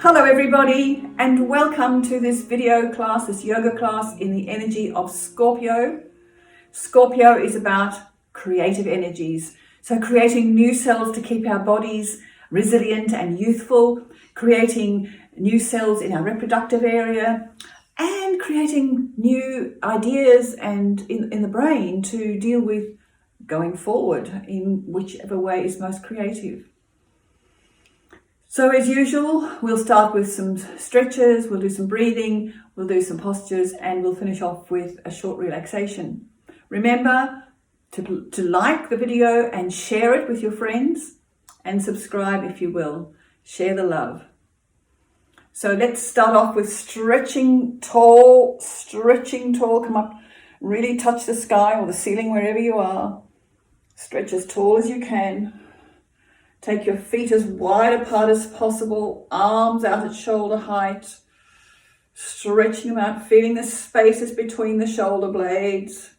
Hello everybody, and welcome to this video class, this yoga class in the energy of Scorpio. Scorpio is about creative energies. So creating new cells to keep our bodies resilient and youthful, creating new cells in our reproductive area, and creating new ideas and in the brain to deal with going forward in whichever way is most creative. So as usual, we'll start with some stretches, we'll do some breathing, we'll do some postures, and we'll finish off with a short relaxation. Remember to like the video and share it with your friends, and subscribe if you will. Share the love. So let's start off with stretching tall. Come up, really touch the sky or the ceiling wherever you are. Stretch as tall as you can. Take your feet as wide apart as possible, arms out at shoulder height, stretching them out, feeling the spaces between the shoulder blades.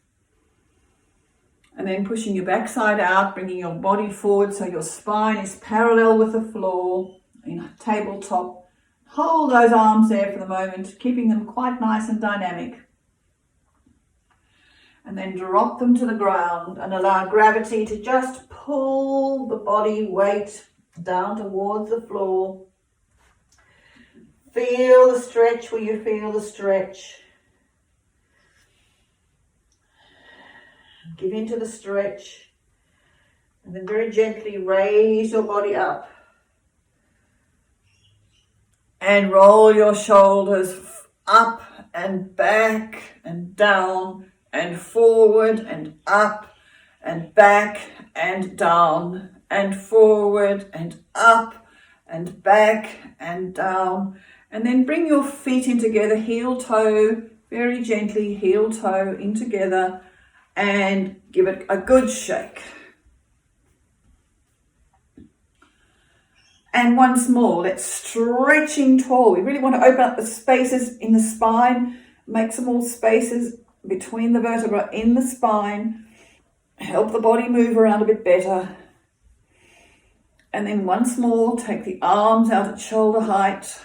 And then pushing your backside out, bringing your body forward so your spine is parallel with the floor in a tabletop. Hold those arms there for the moment, keeping them quite nice and dynamic. And then drop them to the ground and allow gravity to just pull the body weight down towards the floor. Feel the stretch where you feel the stretch. Give into the stretch. And then very gently raise your body up. And roll your shoulders up and back and down and forward and up and back and down and forward and up and back and down. And then bring your feet in together, heel toe, very gently, heel toe in together, and give it a good shake. And once more, let's stretching tall. We really want to open up the spaces in the spine, make some more spaces between the vertebrae in the spine, help the body move around a bit better. And then once more, take the arms out at shoulder height.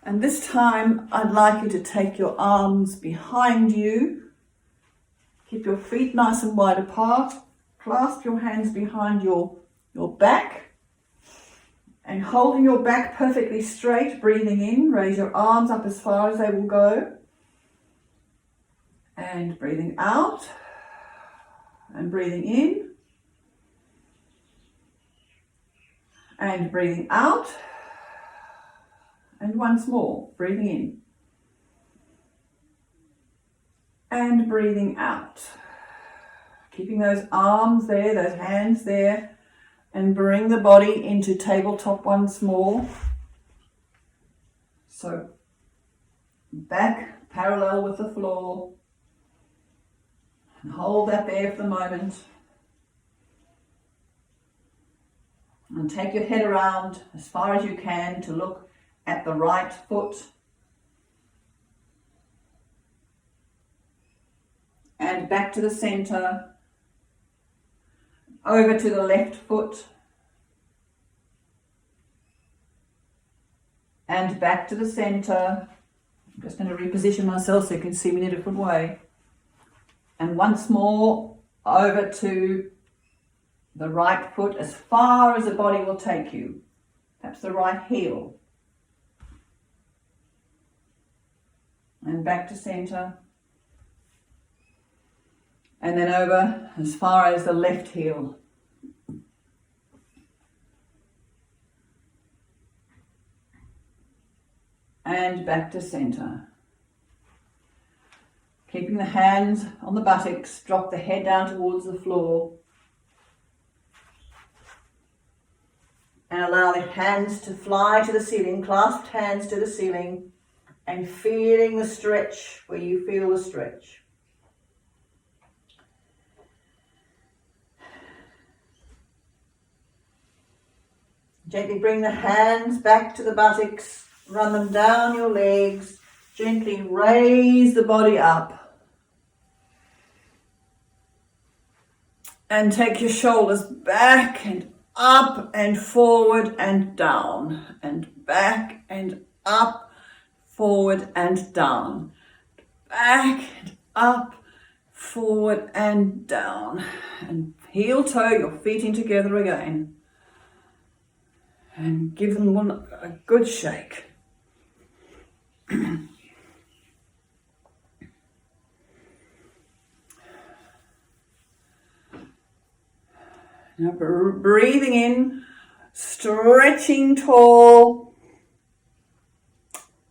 And this time, I'd like you to take your arms behind you. Keep your feet nice and wide apart. Clasp your hands behind your back. And holding your back perfectly straight, breathing in, raise your arms up as far as they will go. And breathing out, and breathing in, and breathing out, and once more, breathing in, and breathing out. Keeping those arms there, those hands there, and bring the body into tabletop once more. So, back parallel with the floor. And hold that there for the moment. And take your head around as far as you can to look at the right foot. And back to the center. Over to the left foot. And back to the center. I'm just going to reposition myself so you can see me in a different way. And once more, over to the right foot as far as the body will take you. Perhaps the right heel. And back to center. And then over as far as the left heel. And back to center. Keeping the hands on the buttocks, drop the head down towards the floor. And allow the hands to fly to the ceiling, clasped hands to the ceiling, and feeling the stretch where you feel the stretch. Gently bring the hands back to the buttocks, run them down your legs, gently raise the body up. And take your shoulders back and up and forward and down, and back and up, forward and down, back and up, forward and down, and heel toe your feet in together again, and give them one a good shake. Now breathing in, stretching tall,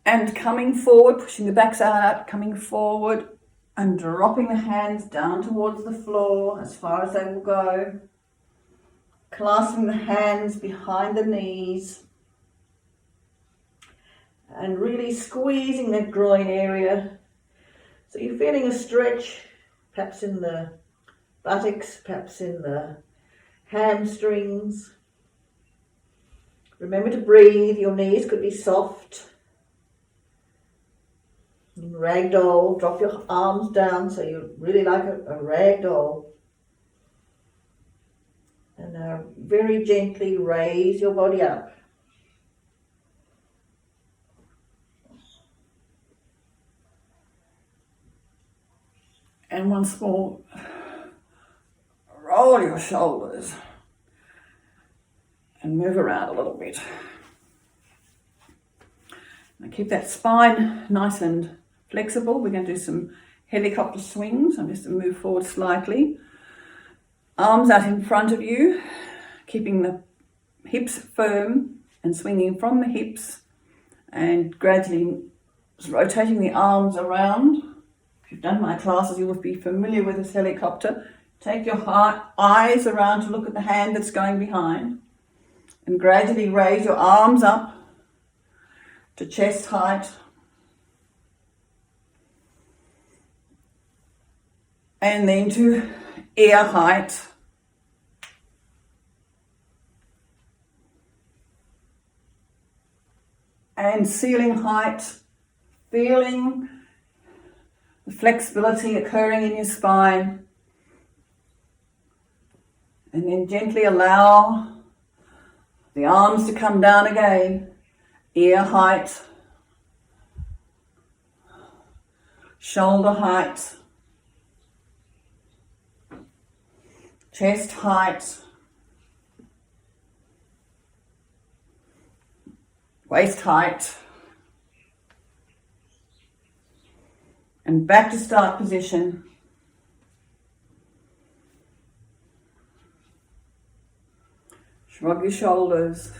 and coming forward, pushing the backside out, coming forward, and dropping the hands down towards the floor as far as they will go. Clasping the hands behind the knees, and really squeezing that groin area. So you're feeling a stretch, perhaps in the buttocks, perhaps in the hamstrings. Remember to breathe. Your knees could be soft. In ragdoll, drop your arms down so you're really like a ragdoll. And very gently raise your body up. And once more, roll your shoulders and move around a little bit. Now keep that spine nice and flexible. We're going to do some helicopter swings. I'm just going to move forward slightly. Arms out in front of you, keeping the hips firm and swinging from the hips, and gradually rotating the arms around. If you've done my classes, you will be familiar with this helicopter. Take your eyes around to look at the hand that's going behind, and gradually raise your arms up to chest height, and then to ear height, and ceiling height, feeling the flexibility occurring in your spine, and then gently allow the arms to come down again, ear height, shoulder height, chest height, waist height, and back to start position. Shrug your shoulders.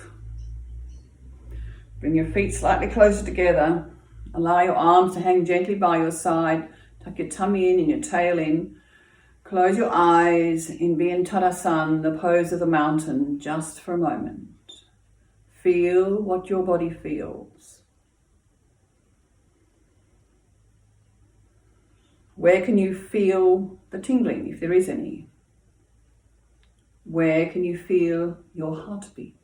Bring your feet slightly closer together. Allow your arms to hang gently by your side. Tuck your tummy in and your tail in. Close your eyes in Tadasana, the pose of the mountain, just for a moment. Feel what your body feels. Where can you feel the tingling, if there is any? Where can you feel your heartbeat?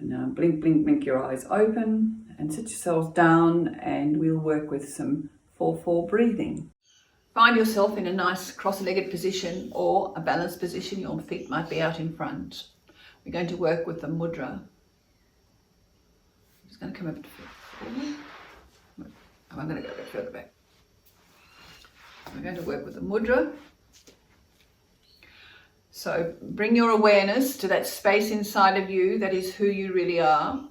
And now blink, blink, blink your eyes open and sit yourselves down, and we'll work with some 4-4 breathing. Find yourself in a nice cross-legged position or a balanced position. Your feet might be out in front. We're going to work with the mudra. I'm just going to come a bit forward. I'm going to go a bit further back. We're going to work with the mudra. So bring your awareness to that space inside of you that is who you really are.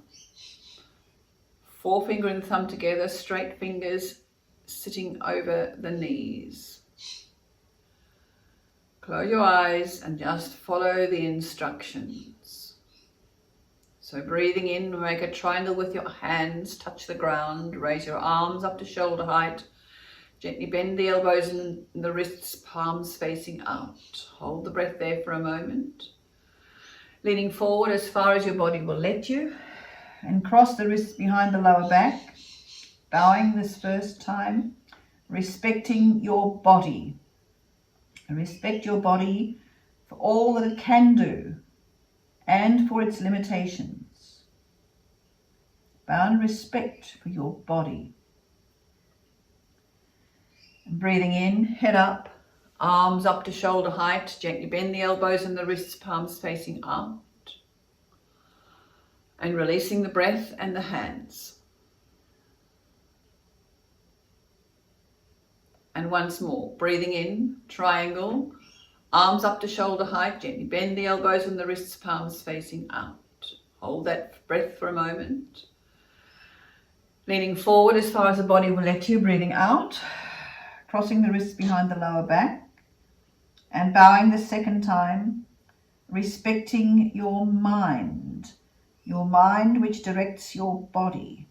Forefinger and thumb together, straight fingers sitting over the knees. Close your eyes and just follow the instructions. So breathing in, make a triangle with your hands, touch the ground, raise your arms up to shoulder height. Gently bend the elbows and the wrists, palms facing out. Hold the breath there for a moment. Leaning forward as far as your body will let you, and cross the wrists behind the lower back. Bowing this first time, respecting your body. Respect your body for all that it can do and for its limitations. bound respect for your body. And breathing in, head up, arms up to shoulder height. Gently bend the elbows and the wrists, palms facing out. And releasing the breath and the hands. And once more, breathing in, triangle, arms up to shoulder height. Gently bend the elbows and the wrists, palms facing out. Hold that breath for a moment. Leaning forward as far as the body will let you, breathing out. Crossing the wrists behind the lower back. And bowing the second time, respecting your mind which directs your body.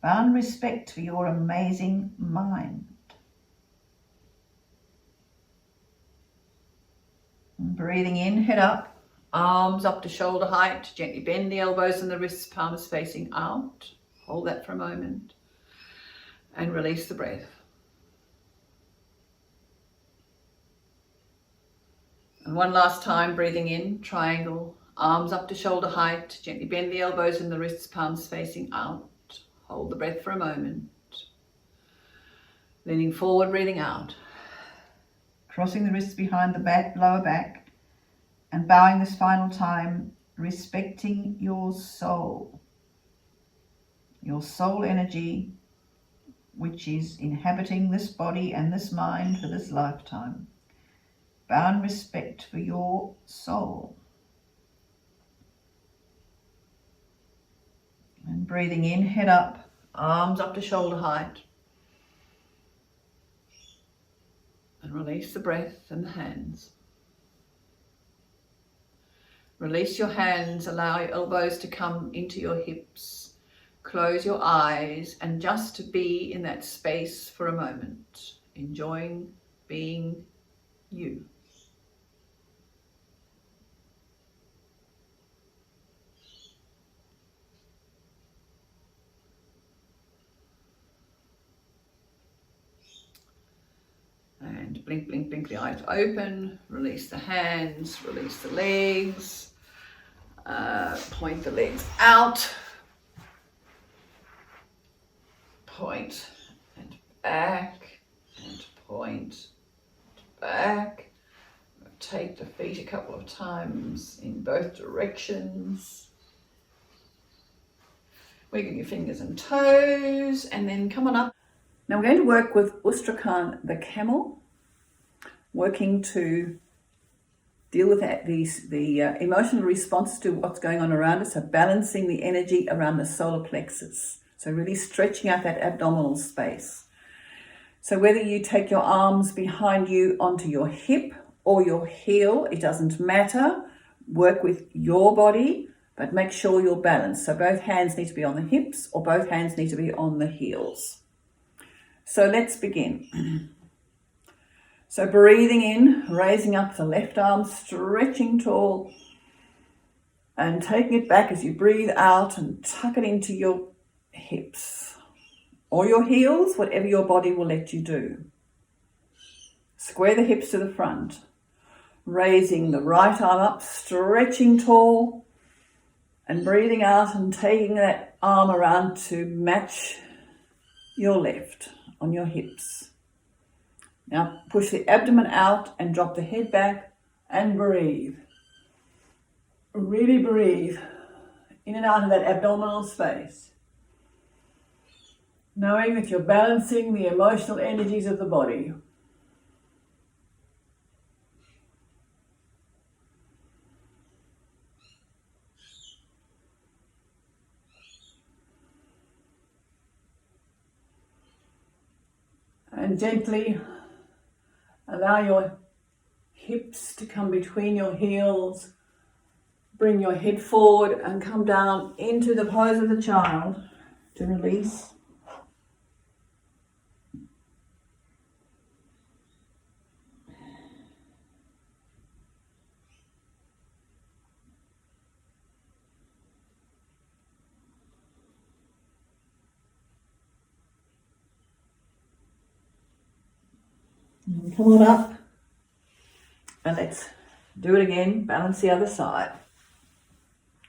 Bound respect for your amazing mind. And breathing in, head up, arms up to shoulder height. Gently bend the elbows and the wrists, palms facing out. Hold that for a moment. And release the breath. And one last time, breathing in, triangle, arms up to shoulder height. Gently bend the elbows and the wrists, palms facing out. Hold the breath for a moment. Leaning forward, breathing out. Crossing the wrists behind the back, lower back. And bowing this final time, respecting your soul. Your soul energy, which is inhabiting this body and this mind for this lifetime. Bound respect for your soul. And breathing in, head up, arms up to shoulder height. And release the breath and the hands. Release your hands, allow your elbows to come into your hips. Close your eyes and just to be in that space for a moment, enjoying being you. And blink, blink, blink the eyes open, release the hands, release the legs, point the legs out, point and back, and point, back. Rotate the feet a couple of times in both directions. Wiggle your fingers and toes, and then come on up. Now we're going to work with Ustrakhan the camel, working to deal with the emotional response to what's going on around us, so balancing the energy around the solar plexus. So really stretching out that abdominal space. So whether you take your arms behind you onto your hip or your heel, it doesn't matter. Work with your body, but make sure you're balanced. So both hands need to be on the hips or both hands need to be on the heels. So let's begin. So breathing in, raising up the left arm, stretching tall, and taking it back as you breathe out and tuck it into your hips or your heels, whatever your body will let you do. Square the hips to the front, raising the right arm up, stretching tall, and breathing out and taking that arm around to match your left on your hips. Now push the abdomen out and drop the head back and breathe. Really breathe in and out of that abdominal space, knowing that you're balancing the emotional energies of the body. And gently allow your hips to come between your heels. Bring your head forward and come down into the pose of the child to release. And come on up and let's do it again. Balance the other side.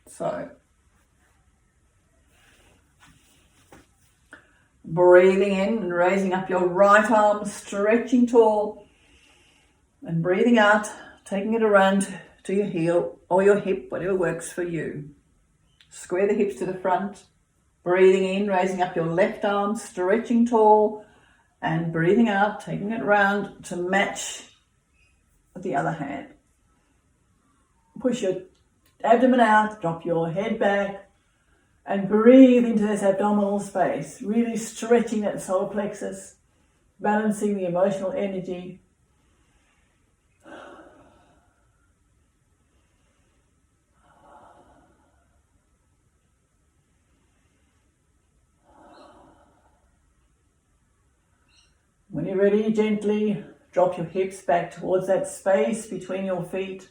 So Breathing in and raising up your right arm, stretching tall. And breathing out, taking it around to your heel or your hip, whatever works for you. Square the hips to the front. Breathing in, raising up your left arm, stretching tall. And breathing out, taking it around to match the other hand. Push your abdomen out, drop your head back, and breathe into this abdominal space, really stretching that solar plexus, balancing the emotional energy. When you're ready, gently drop your hips back towards that space between your feet.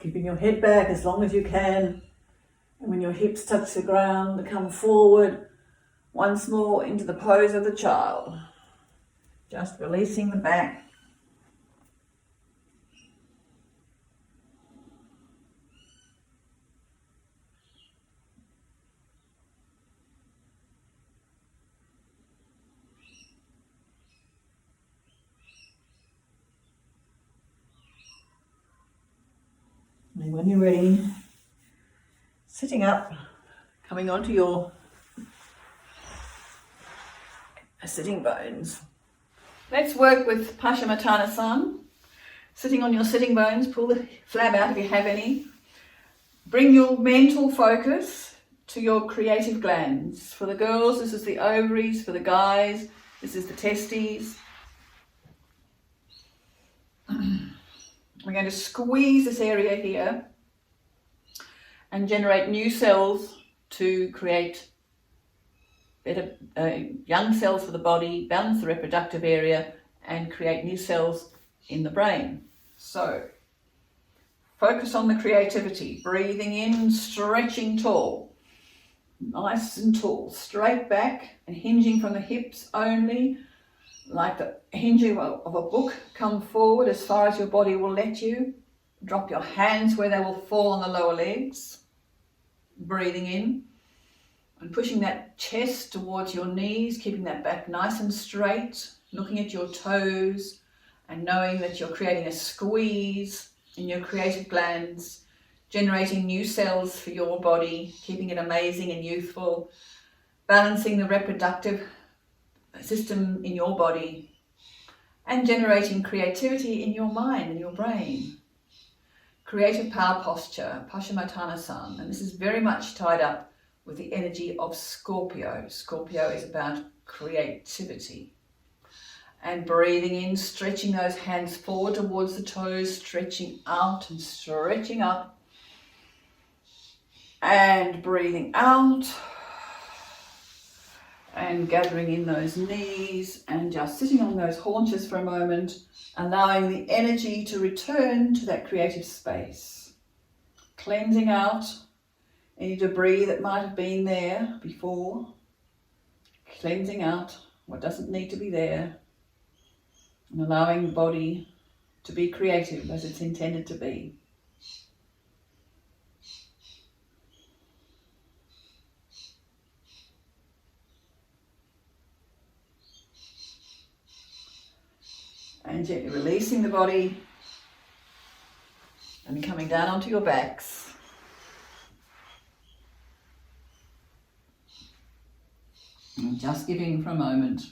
Keeping your head back as long as you can. And when your hips touch the ground, come forward once more into the pose of the child. Just releasing the back. And when you're ready, sitting up, coming onto your sitting bones. Let's work with Paschimottanasana. Sitting on your sitting bones, pull the flab out if you have any. Bring your mental focus to your creative glands. For the girls, this is the ovaries. For the guys, this is the testes. We're going to squeeze this area here and generate new cells to create better young cells for the body, balance the reproductive area, and create new cells in the brain. So, focus on the creativity. Breathing in, stretching tall. Nice and tall. Straight back and hinging from the hips only. Like the hinging of a book, come forward as far as your body will let you. Drop your hands where they will fall on the lower legs. Breathing in and pushing that chest towards your knees, keeping that back nice and straight, looking at your toes and knowing that you're creating a squeeze in your creative glands, generating new cells for your body, keeping it amazing and youthful, balancing the reproductive system in your body, and generating creativity in your mind and your brain. Creative power posture, Paschimottanasana, and this is very much tied up with the energy of Scorpio. Scorpio is about creativity. And breathing in, stretching those hands forward towards the toes, stretching out and stretching up. And breathing out. And gathering in those knees and just sitting on those haunches for a moment, allowing the energy to return to that creative space. Cleansing out any debris that might have been there before. Cleansing out what doesn't need to be there. And allowing the body to be creative as it's intended to be. And gently releasing the body and coming down onto your backs. And just giving for a moment.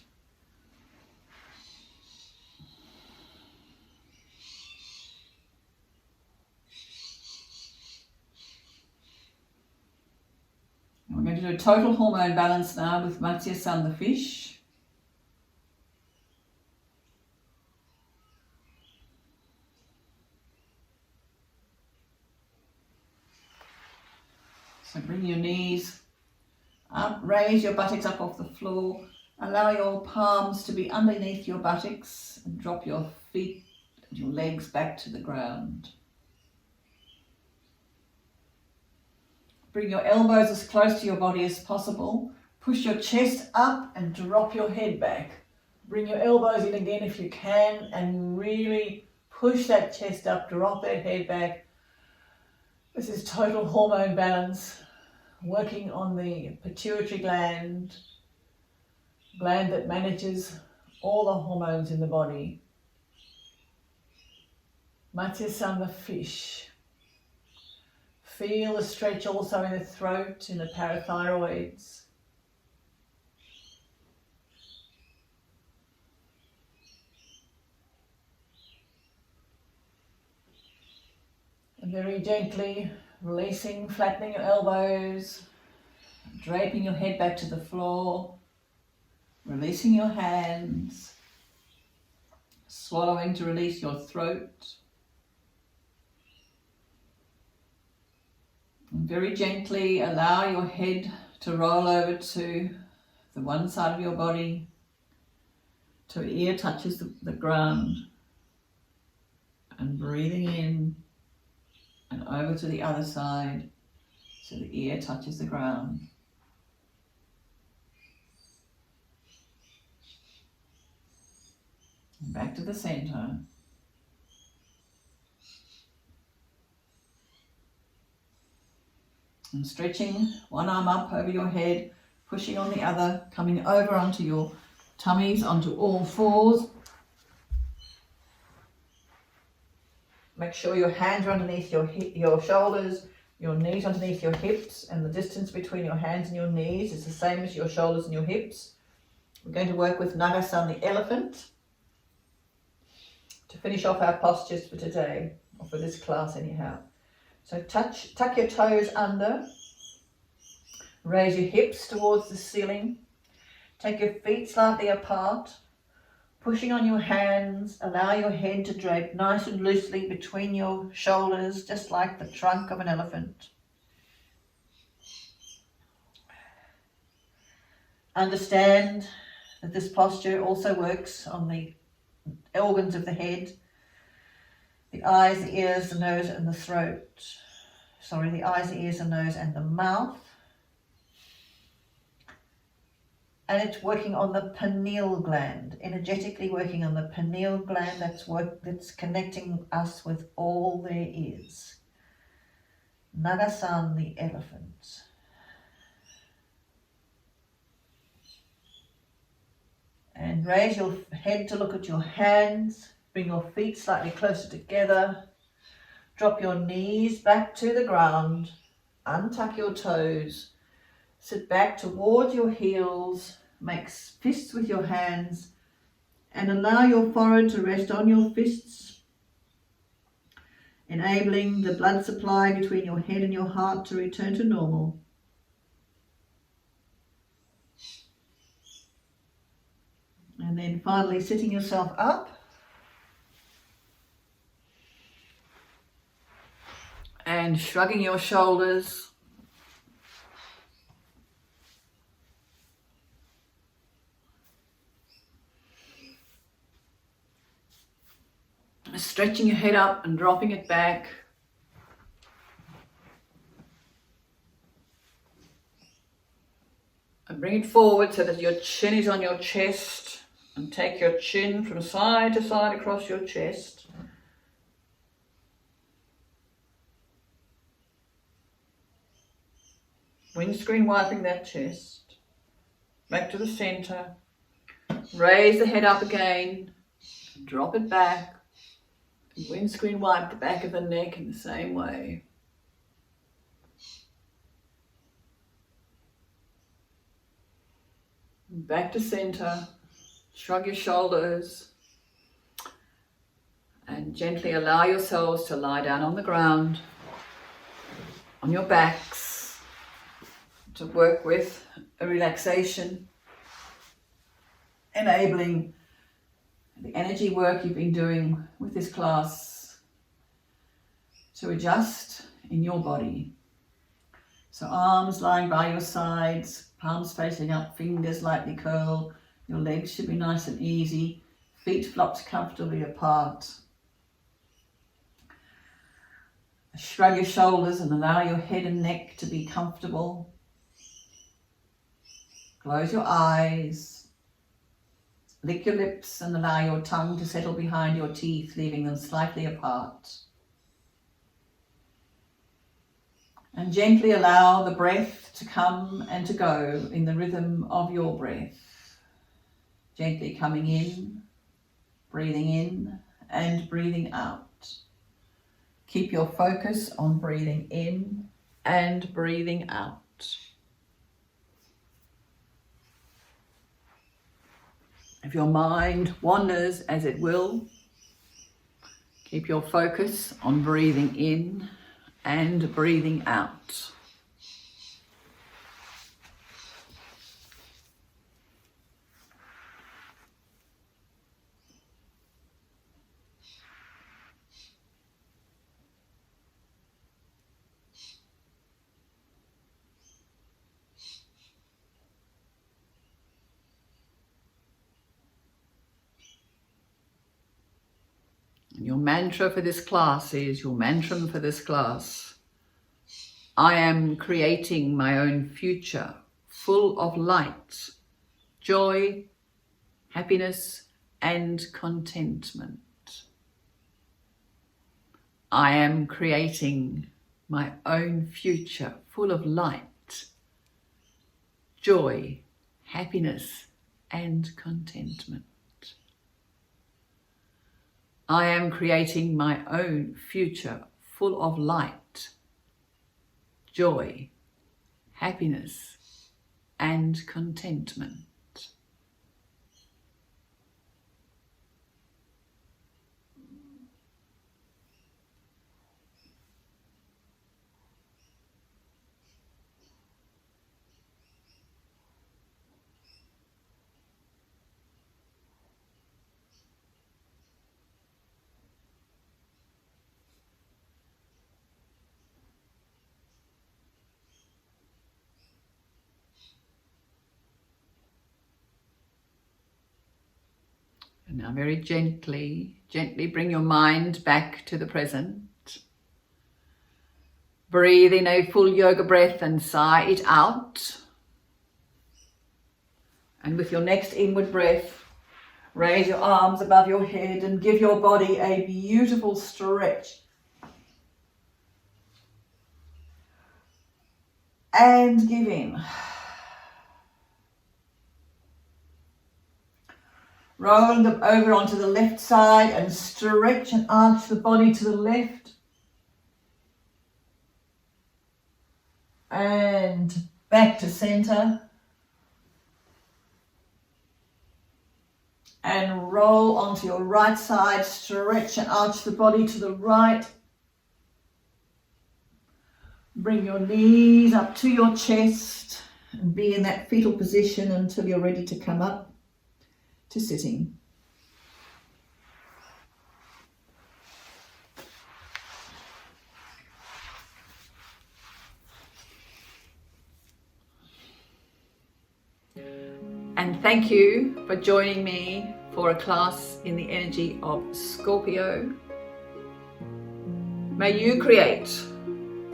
And we're going to do a total hormone balance now with Matsya-san the fish. So bring your knees up, raise your buttocks up off the floor, allow your palms to be underneath your buttocks and drop your feet and your legs back to the ground. Bring your elbows as close to your body as possible. Push your chest up and drop your head back. Bring your elbows in again if you can and really push that chest up, drop that head back. This is total hormone balance working on the pituitary gland that manages all the hormones in the body. Matsya the fish. Feel the stretch also in the throat, in the parathyroids. And very gently releasing, flattening your elbows, draping your head back to the floor, releasing your hands, swallowing to release your throat. And very gently allow your head to roll over to the one side of your body, till your ear touches the ground. And breathing in and over to the other side, so the ear touches the ground. And back to the center. And stretching one arm up over your head, pushing on the other, coming over onto your tummies, onto all fours. Make sure your hands are underneath your shoulders, your knees underneath your hips, and the distance between your hands and your knees is the same as your shoulders and your hips. We're going to work with Nagasan the elephant to finish off our postures for today, or for this class anyhow. So tuck your toes under, raise your hips towards the ceiling, take your feet slightly apart, pushing on your hands, allow your head to drape nice and loosely between your shoulders, just like the trunk of an elephant. Understand that this posture also works on the organs of the head, the eyes, the ears, the nose and the throat. Sorry, the eyes, the ears, the nose and the mouth. And it's working on the pineal gland, energetically working on the pineal gland that's connecting us with all there is. Nagasan the elephant. And raise your head to look at your hands. Bring your feet slightly closer together. Drop your knees back to the ground. Untuck your toes. Sit back towards your heels. Make fists with your hands. And allow your forehead to rest on your fists, enabling the blood supply between your head and your heart to return to normal. And then finally sitting yourself up. And shrugging your shoulders. Stretching your head up and dropping it back. And bring it forward so that your chin is on your chest. And take your chin from side to side across your chest. Windscreen wiping that chest. Back to the center. Raise the head up again. Drop it back. Windscreen wipe the back of the neck in the same way. Back to center. Shrug your shoulders. And gently allow yourselves to lie down on the ground, on your backs, to work with a relaxation, enabling the energy work you've been doing with this class to adjust in your body. So arms lying by your sides, palms facing up, fingers lightly curled. Your legs should be nice and easy, feet flopped comfortably apart. Shrug your shoulders and allow your head and neck to be comfortable. Close your eyes. Lick your lips and allow your tongue to settle behind your teeth, leaving them slightly apart. And gently allow the breath to come and to go in the rhythm of your breath. Gently coming in, breathing in and breathing out. Keep your focus on breathing in and breathing out. If your mind wanders, as it will, keep your focus on breathing in and breathing out. Your mantra for this class is, I am creating my own future full of light, joy, happiness and contentment. I am creating my own future full of light, joy, happiness and contentment. I am creating my own future full of light, joy, happiness and contentment. And now very gently bring your mind back to the present. Breathe in a full yoga breath and sigh it out. And with your next inward breath, raise your arms above your head and give your body a beautiful stretch. And give in. Roll them over onto the left side and stretch and arch the body to the left. And back to center. And roll onto your right side, stretch and arch the body to the right. Bring your knees up to your chest and be in that fetal position until you're ready to come up to sitting. And thank you for joining me for a class in the energy of Scorpio. May you create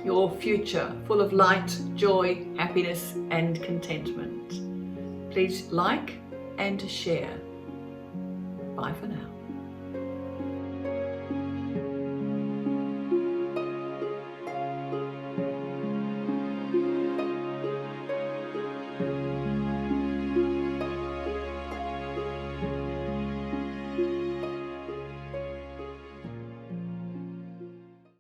your future full of light, joy, happiness and contentment. Please like and share. Bye for now.